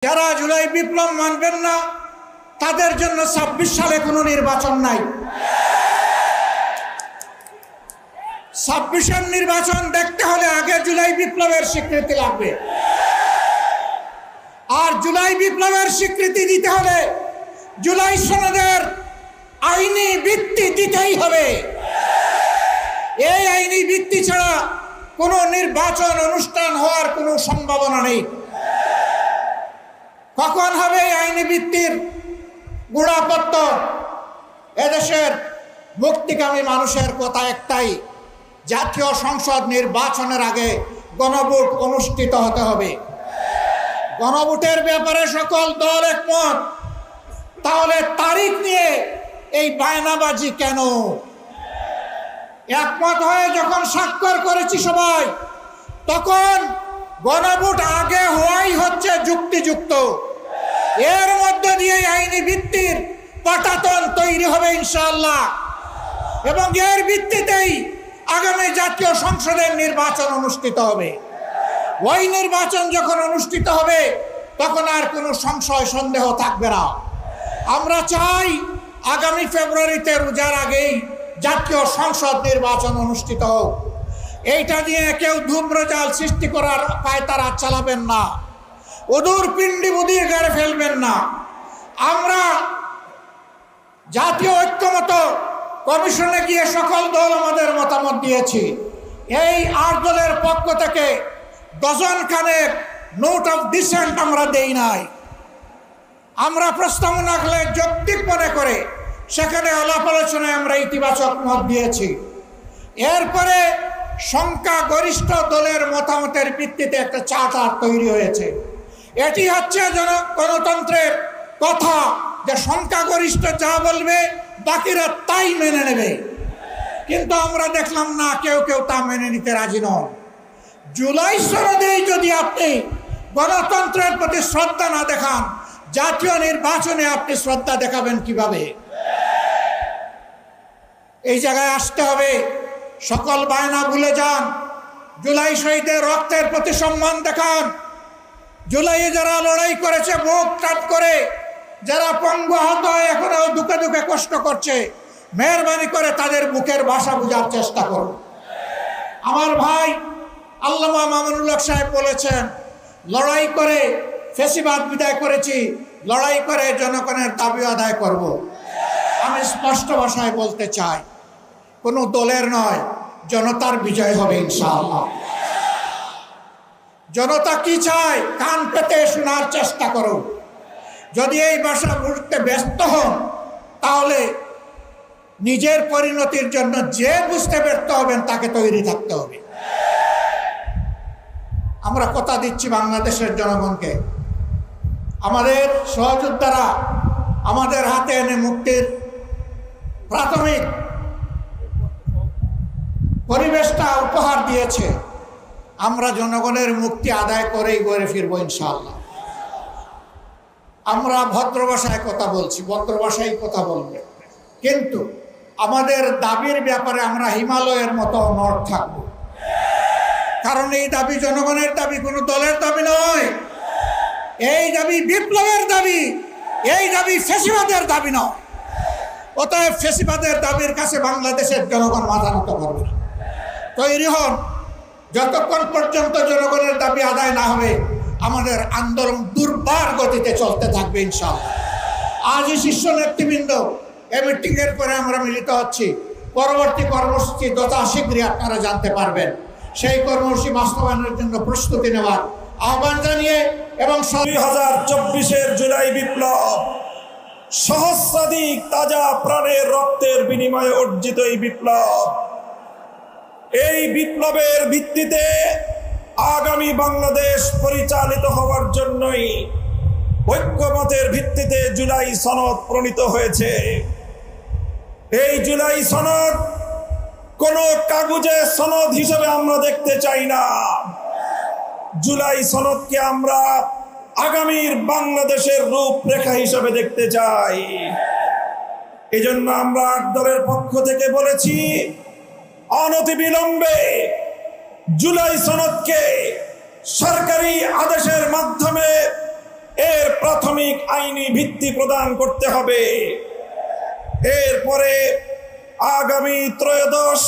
যারা জুলাই বিপ্লব মানবেন না তাদের জন্য ২৬ সালে কোনো নির্বাচন নাই। ২৬-এর নির্বাচন দেখতে হলে আগে জুলাই বিপ্লবের স্বীকৃতি লাগবে, আর জুলাই বিপ্লবের স্বীকৃতি দিতে হলে জুলাই সনদের আইনি ভিত্তি দিতেই হবে। এই আইনি ভিত্তি ছাড়া কোনো নির্বাচন অনুষ্ঠান হওয়ার কোনো সম্ভাবনা নেই। কখন হবে এই আইনি ভিত্তির গোড়াপত্তন? এদেশের মুক্তিকামী মানুষের কথা একটাই, জাতীয় সংসদ নির্বাচনের আগে গণভোট অনুষ্ঠিত হতে হবে। গণভোটের ব্যাপারে সকল দল একমত, তাহলে তারিখ নিয়ে এই বায়নাবাজি কেন? একমত হয়ে যখন স্বাক্ষর করেছি সবাই, তখন গণভোট আগে হওয়াই হচ্ছে যুক্তিযুক্ত। এর মধ্য দিয়ে আইনি ভিত্তির পাটাতন তৈরি হবে ইনশাআল্লাহ, এবং এর ভিত্তিতেই আগামী জাতীয় সংসদের নির্বাচন অনুষ্ঠিত হবে। ওই নির্বাচন যখন অনুষ্ঠিত হবে তখন আর কোনো সংশয় সন্দেহ থাকবে না। আমরা চাই আগামী ফেব্রুয়ারিতে রোজার আগেই জাতীয় সংসদ নির্বাচন অনুষ্ঠিত হোক। এইটা নিয়ে কেউ ধূম্রজাল সৃষ্টি করার পায়তারা চালাবেন না, ওদূর পিণ্ডি বুদিয়ে গেড়ে ফেলবেন না। আমরা জাতীয় ঐক্যমত কমিশনে গিয়ে সকল দল আমাদের মতামত দিয়েছি। এই ৮ দলের পক্ষ থেকে ডজনখানেক নোট অফ ডিসেন্ট আমরা দেই নাই। আমরা প্রস্তাবনা হলে যৌক্তিক মনে করে সেখানে আলাপ আলোচনায় আমরা ইতিবাচক মত দিয়েছি। এরপরে সংখ্যাগরিষ্ঠ দলের মতামতের ভিত্তিতে একটা চার্টার তৈরি হয়েছে। এটি হচ্ছে গণতন্ত্রের কথা, যে সংখ্যাগরিষ্ঠ যা বলবে বাকিরা তাই মেনে নেবে। কিন্তু আমরা দেখলাম না, কেউ কেউ তা মেনে নিতে রাজি নন। জুলাই সনদেই যদি আপনি গণতন্ত্রের প্রতি শ্রদ্ধা না দেখান, জাতীয় নির্বাচনে আপনি শ্রদ্ধা দেখাবেন কিভাবে? এই জায়গায় আসতে হবে। সকল বায়না ভুলে যান, জুলাই শহীদের রক্তের প্রতি সম্মান দেখান। জুলাইয়ে যারা লড়াই করেছে বুক টাট করে, যারা পঙ্গু আহত হয়ে এখনো দুঃখে দুঃখে কষ্ট করছে, মেহরবানি করে তাদের বুকের ভাষা বোঝার চেষ্টা করুন। আমার ভাই আল্লামা মামুনুল হক সাহেব বলেছেন, লড়াই করে ফ্যাসিবাদ বিদায় করেছি, লড়াই করে জনগণের দাবি আদায় করব। আমি স্পষ্ট ভাষায় বলতে চাই, কোনো দলের নয়, জনতার বিজয় হবে ইনশাআল্লাহ। জনতা কি চায় কান পেতে শোনার চেষ্টা করুন। যদি এই ভাষা বুঝতে ব্যস্ত হন, তাহলে নিজের পরিণতির জন্য যে বুঝতে ব্যর্থ হবেন তাকে তৈরি থাকতে হবে। আমরা কথা দিচ্ছি বাংলাদেশের জনগণকে, আমাদের সহযোদ্ধারা আমাদের হাতে এনে মুক্তির প্রাথমিক পরিবেশটা উপহার দিয়েছে। আমরা জনগণের মুক্তি আদায় করেই গড়ে ফিরবো ইনশাআল্লাহ। আমরা ভদ্র ভাষায় কথা বলছি, ভদ্র ভাষায় কথা বলবে, কিন্তু আমাদের দাবির ব্যাপারে আমরা হিমালয়ের মতো অনড় থাকব। কারণ এই দাবি জনগণের দাবি, কোনো দলের দাবি নয়। এই দাবি বিপ্লবের দাবি, এই দাবি ফ্যাসিবাদের দাবি নয়। অতএব ফ্যাসিবাদের দাবির কাছে বাংলাদেশের জনগণ মাথা নত করবে না। তৈরি হন। যতক্ষণ পর্যন্ত জনগণের দাবি আদায় না হবে, আমাদের আন্দোলন দুর্বার গতিতে চলতে থাকবে ইনশাআল্লাহ। আজই শীর্ষ নেতৃবৃন্দ এই মিটিংয়ের পরে আমরা মিলিত হচ্ছি। পরবর্তী কর্মসূচি যথাশীঘ্রই আপনারা জানতে পারবেন। সেই কর্মসূচি বাস্তবায়নের জন্য প্রস্তুতি নেওয়ার আহ্বান জানিয়ে এবং 2024-এর জুলাই বিপ্লব সহস্রাধিক তাজা প্রাণের রক্তের বিনিময়ে অর্জিত এই বিপ্লব, এই বিপ্লবের ভিত্তিতে আগামী বাংলাদেশ পরিচালিত হওয়ার জন্যই ঐক্যমতের ভিত্তিতে জুলাই সনদ প্রণীত হয়েছে। এই জুলাই সনদ কোনো কাগজে সনদ হিসেবে আমরা দেখতে চাই না। জুলাই সনদকে আমরা আগামীর বাংলাদেশের রূপরেখা হিসেবে দেখতে চাই। এজন্য আমরা ৮ দলের পক্ষ থেকে বলেছি, অনতিবিলম্বে জুলাই সনদকে সরকারি আদেশের মাধ্যমে এর প্রাথমিক আইনি ভিত্তি প্রদান করতে হবে। এরপরে আগামী ত্রয়োদশ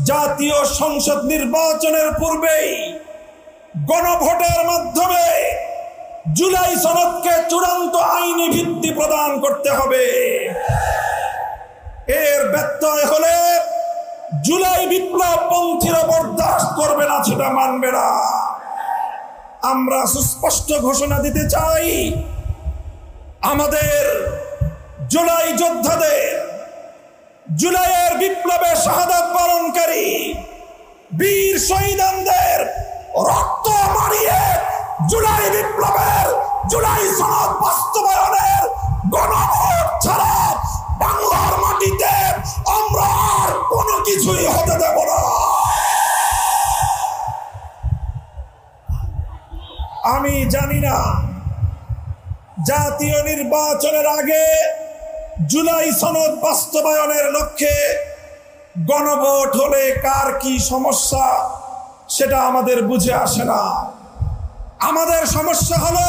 জাতীয় সংসদ নির্বাচনের পূর্বেই গণভোটের মাধ্যমে জুলাই সনদকে চূড়ান্ত আইনি ভিত্তি প্রদান করতে হবে। এর ব্যত্যয় হলে জুলাই বিপ্লব পন্থীরা বরদাস্ত করবে না, সেটা মানবে না। আমরা সুস্পষ্ট ঘোষণা দিতে চাই, আমাদের জুলাই যোদ্ধাদের, জুলাইয়ের বিপ্লবে শাহাদাত বরণকারী বীর শহীদদের রক্ত মারিয়ে জুলাই বিপ্লবের, জুলাই সনদ বাস্তবায়নের গণভোট ছাড়া বাংলার মাটিতে আমরা আর কোনো কিছুই হতে দেব না। আমি জানি না জাতীয় নির্বাচনের আগে জুলাই সনদ বাস্তবায়নের লক্ষ্যে গণভোট হলে কার কি সমস্যা, সেটা আমাদের বুঝে আসে না। আমাদের সমস্যা হলো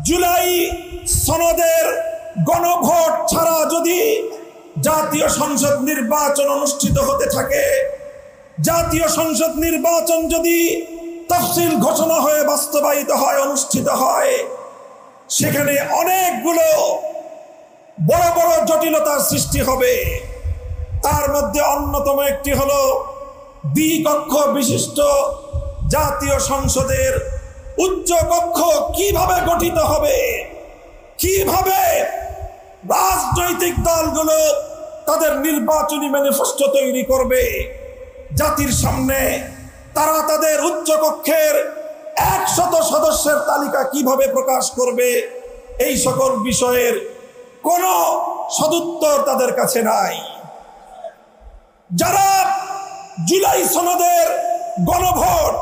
জুলাই সনদের গণভোট ছাড়া যদি জাতীয় সংসদ নির্বাচন অনুষ্ঠিত হতে থাকে, জাতীয় সংসদ নির্বাচন যদি তফসিল ঘোষণা হয়ে বাস্তবায়িত হয়, অনুষ্ঠিত হয়, সেখানে অনেকগুলো বড় বড় জটিলতার সৃষ্টি হবে। তার মধ্যে অন্যতম একটি হলো দ্বিকক্ষ বিশিষ্ট জাতীয় সংসদের উচ্চ কক্ষ কিভাবে গঠিত হবে, কিভাবে রাজনৈতিক দলগুলো তাদের নির্বাচনী ম্যানিফেস্টো তৈরি করবে, জাতির সামনে তারা তাদের উচ্চ কক্ষের 100 সদস্যের তালিকা কিভাবে প্রকাশ করবে, এই সকল বিষয়ের কোনো সদুত্তর তাদের কাছে নাই। যারা জুলাই সনদের গণভোট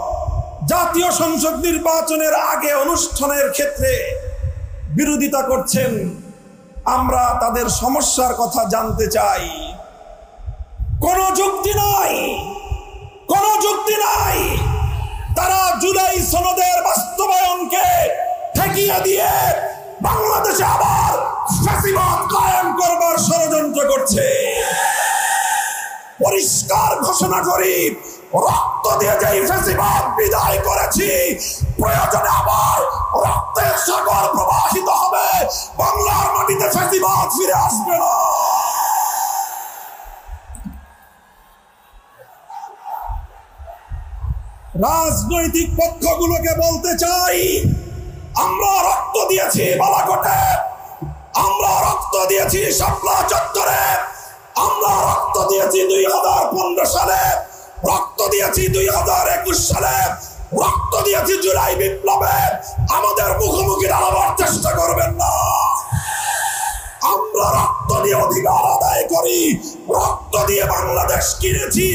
জাতীয় সংসদ নির্বাচনের আগে অনুষ্ঠানের ক্ষেত্রে বিরোধিতা করছেন, আমরা তাদের সমস্যার কথা জানতে চাই। কোনো যুক্তি নাই, কোনো যুক্তি নাই। তারা জুলাই সনদের বাস্তবায়নকে ঠেকিয়ে দিয়ে বাংলাদেশে আবার ফ্যাসিবাদ কায়েম করবার ষড়যন্ত্র করছে। পরিষ্কার ঘোষণা করি, রক্ত দিয়ে যে ফ্যাসিবাদ বিদায় করেছি, প্রয়োজনে আবার রক্তের সাগর প্রবাহিত হবে, বাংলার মাটিতে ফ্যাসিবাদ ফিরে আসবে না। রাজনৈতিক পক্ষগুলোকে বলতে চাই, আমরা রক্ত দিয়েছি বালাকোটে, আমরা রক্ত দিয়েছি শাপলা চত্বরে, আমরা রক্ত দিয়েছি 2015 সালে, রক্ত দিয়েছি 2021 সালে, রক্ত দিয়েছি জুলাই বিপ্লবে। আমাদের মুখোমুখি দাঁড়াবার চেষ্টা করবেন না। আমরা রক্ত দিয়ে অধিকার আদায় করি, রক্ত দিয়ে বাংলাদেশ কিনেছি,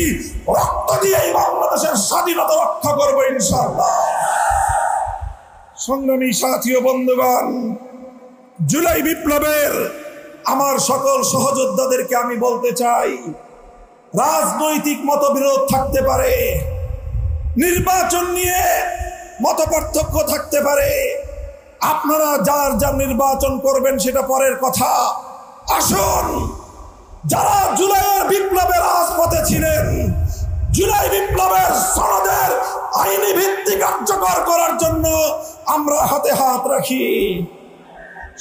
রক্ত দিয়ে বাংলাদেশের স্বাধীনতা রক্ষা করবো ইনশাআল্লাহ। সংগ্রামী সাথী ও বন্ধুগণ, জুলাই বিপ্লবের আমার সকল সহযোদ্ধাদেরকে আমি বলতে চাই, রাজনৈতিক মতবিরোধ থাকতে পারে, নির্বাচন নিয়ে মতপার্থক্য থাকতে পারে, আপনারা যার যার নির্বাচন করবেন সেটা পরের কথা। আসুন, যারা জুলাইয়ের বিপ্লবের রাজপথে ছিলেন, জুলাই বিপ্লবের সনদের আইনি ভিত্তি কার্যকর করার জন্য আমরা হাতে হাত রাখি।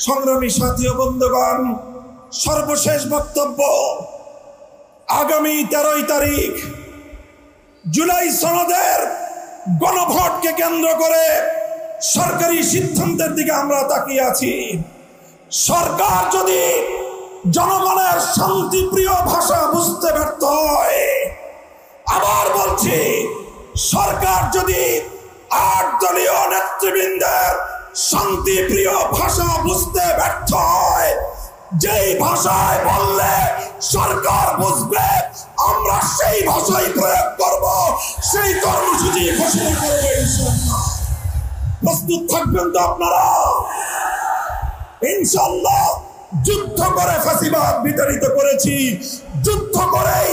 সংগ্রামী সাথী ও বন্ধুগণ, সর্বশেষ বক্তব্য, আগামী 13 তারিখ জুলাই সনদের গণভোটকে কেন্দ্র করে সরকারি সিদ্ধান্তের দিকে আমরা তাকিয়ে আছি। সরকার যদি জনগণের শান্তিপ্রিয় ভাষা বুঝতে ব্যর্থ হয়, আবার বলছি, সরকার যদি 8 দলীয় নেতৃবৃন্দের শান্তিপ্রিয় ভাষা বুঝতে ব্যর্থ হয়, যেই ভাষায় বললে সরকার বুঝবে, আমরা সেই ভাষাই প্রয়োগ করব, সেই কর্মসূচি ঘোষণা করব ইনশাআল্লাহ। প্রস্তুত থাকবেন তো আপনারা? ইনশাআল্লাহ যুদ্ধ করে ফ্যাসিবাদ বিতাড়িত করেছি, যুদ্ধ করেই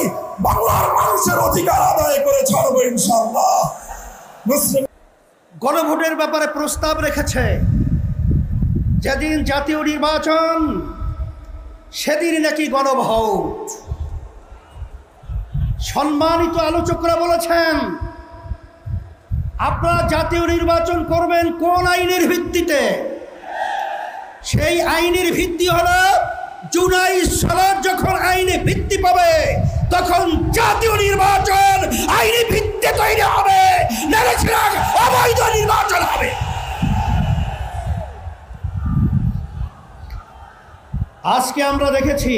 বাংলার মানুষের অধিকার আদায় করে ছাড়বো ইনশাআল্লাহ। গণভোটের ব্যাপারে প্রস্তাব রেখেছে, যেদিন জাতীয় নির্বাচন সেদিন নাকি গণভোট। সম্মানিত আলোচকরা বলেছেন, আপনারা জাতীয় নির্বাচন করবেন কোন আইনের ভিত্তিতে? সেই আইনের ভিত্তি হলো জুলাই সালের যখন আইনে ভিত্তি পাবে তখন জাতীয় নির্বাচন আইনি ভিত্তি তৈরি হবে, অবৈধ নির্বাচন হবে। আজকে আমরা দেখেছি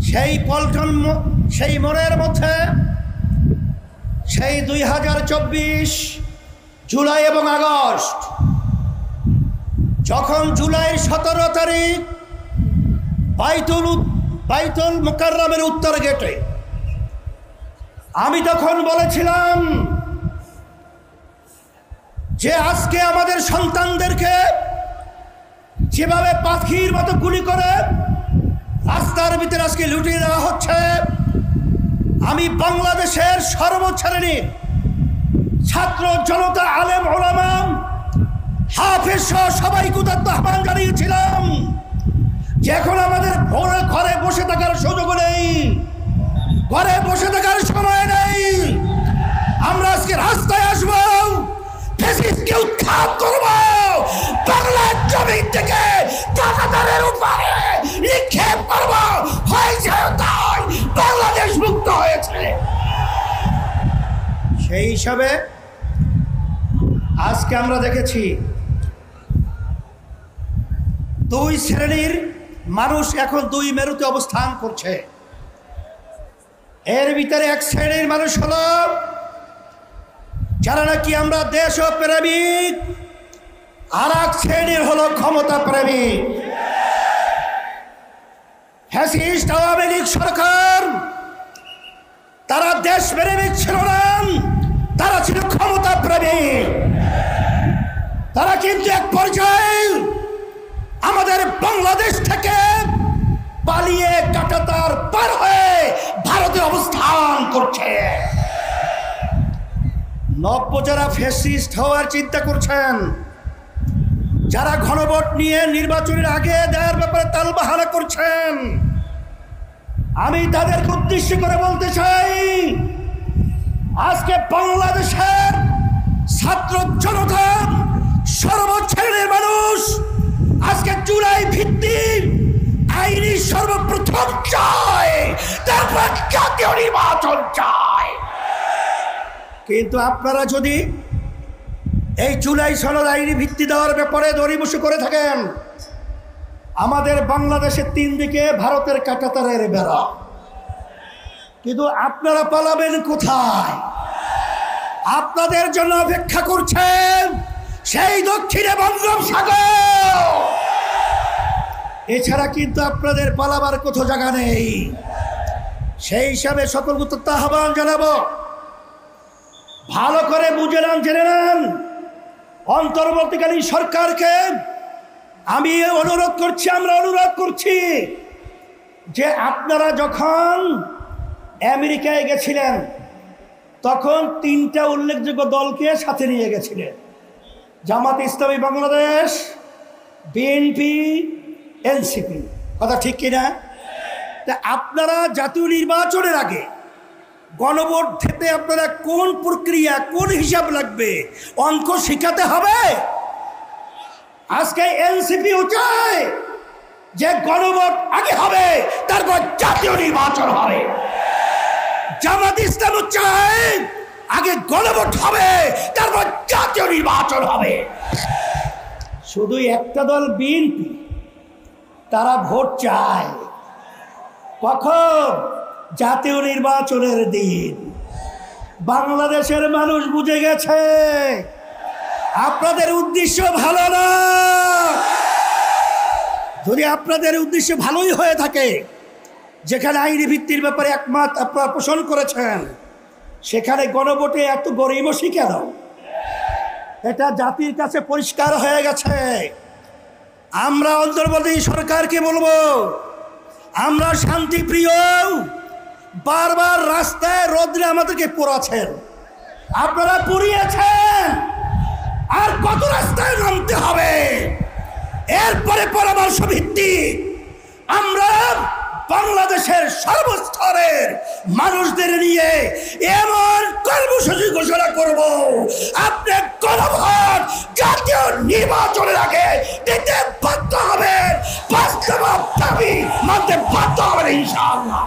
সেই পল্টন, সেই মোড়ের মধ্যে সেই 2024 জুলাই এবং আগস্ট, যখন জুলাইয়ের 17 তারিখ বাইতুল মুকাররমের উত্তর গেটে আমি তখন বলেছিলাম যে আজকে আমাদের সন্তানদেরকে যেভাবে পাখির মতো গুলি করে রাস্তার ভিতরে আজকে লুটিয়ে দেওয়া হচ্ছে, আমি বাংলাদেশের সর্বশ্রেণীর ছাত্র জনতা, আলেম ওলামা, হাফেজ সহ সবাইকে উদাত্ত আহ্বান জানিয়েছিলাম যে এখন আমাদের ঘরে বসে থাকার সুযোগ নেই, ঘরে বসে থাকার সময় নেই। আমরা আজকে রাস্তায় আসবো, ফ্যাসিস্টকে উৎখাত করব, বাংলার জমি থেকে টাকাদারের উপরে নিক্ষেপ করব। হয়েছে তাই, বাংলাদেশ মুক্ত হয়েছে। সেই হিসাবে আজকে আমরা দেখেছি দুই শ্রেণীর মানুষ এখন দুই মেরুতে অবস্থান করছে। এর ভিতরে এক শ্রেণীর মানুষ হলো যারা নাকি আমরা দেশপ্রেমিক, আর এক শ্রেণীর হলো ক্ষমতা প্রেমিক। ফ্যাসিস্ট আওয়ামী লীগ সরকার তারা দেশপ্রেমিক ছিল না, তারা ছিল ক্ষমতা প্রেমিক। তারা কিন্তু এক পর্যায়ে আমাদের বাংলাদেশ থেকে পালিয়ে কাঁটাতার পার হয়ে ভারতে অবস্থান করছে। নব্য যারা ফ্যাসিস্ট হওয়ার চিন্তা করছেন, যারা গণভোট নিয়ে নির্বাচনের আগে দেওয়ার ব্যাপারে তালবাহানা করছেন, আমি তাদেরকে উদ্দেশ্য করে বলতে চাই, আজকে বাংলাদেশের ছাত্র জনতা, সর্বশ্রেণীর মানুষ আজকে জুলাই ভিত্তিক আইনি সর্বপ্রথম চায়, তারপর জাতীয় নির্বাচন চায়। কিন্তু আপনারা যদি এই জুলাই সনদ আইনি ভিত্তি দেওয়ার ব্যাপারে দড়িবসু করে থাকেন, আমাদের বাংলাদেশের 3 দিকে ভারতের কাঁটাতারের বেড়া, কিন্তু আপনারা পালাবেন কোথায়? আপনাদের জন্য অপেক্ষা করছেন সেই দক্ষিণে বঙ্গোপসাগর। এছাড়া কিন্তু আপনাদের পালাবার কোথাও জায়গা নেই। সেই হিসাবে সকল উত্তর আহ্বান জানাবো, ভালো করে বুঝে নেন, জেনে নেন। অন্তর্বর্তীকালীন সরকারকে আমি অনুরোধ করছি, আমরা অনুরোধ করছি যে আপনারা যখন আমেরিকায় গেছিলেন তখন 3টা উল্লেখযোগ্য দলকে সাথে নিয়ে গেছিলেন, জামাত ইসলামী বাংলাদেশ, বিএনপি, এনসিপি। কথা ঠিক কিনা? তা আপনারা জাতীয় নির্বাচনের আগে গণভোট দিতে আপনারা কোন প্রক্রিয়া, কোন হিসাব লাগবে, অঙ্ক শিখাতে হবে। আজকে এনসিপিও চায় যে গণভোট আগে হবে, তারপর জাতীয় নির্বাচন হবে। জামাত ইসলামও চায় আগে গণভোট হবে, তারপর জাতীয় নির্বাচন হবে। শুধু একটা দল বিএনপি, তারা ভোট চায় কখন? জাতীয় নির্বাচনের দিন। বাংলাদেশের মানুষ বুঝে গেছে আপনাদের উদ্দেশ্য ভালো না। যদি আপনাদের উদ্দেশ্য ভালোই হয়ে থাকে, যেখানে আইনি ভিত্তির ব্যাপারে একমত আপনারা পোষণ করেছেন, সেখানে গণভোটে এত গরিমসি কেন? এটা জাতির কাছে পরিষ্কার হয়ে গেছে। আমরা অন্তর্বর্তী সরকারকে বলবো, আমরা শান্তিপ্রিয়, বারবার রাস্তায় রোদ্রে আমাদেরকে পোড়াচ্ছেন, আপনারা পুড়িয়েছেন, আর কত রাস্তায় নামতে হবে? এরপরে পরামর্শ ভিত্তিক আমরা বাংলাদেশের সর্বস্তরের মানুষদের নিয়ে এমন কর্মসূচি ঘোষণা করব, আপনি গণভোট জাতীয় নির্বাচনের আগে দিতে বাধ্য হবেন, বাস্তব দাবি মানতে বাধ্য হবেন ইনশাআল্লাহ।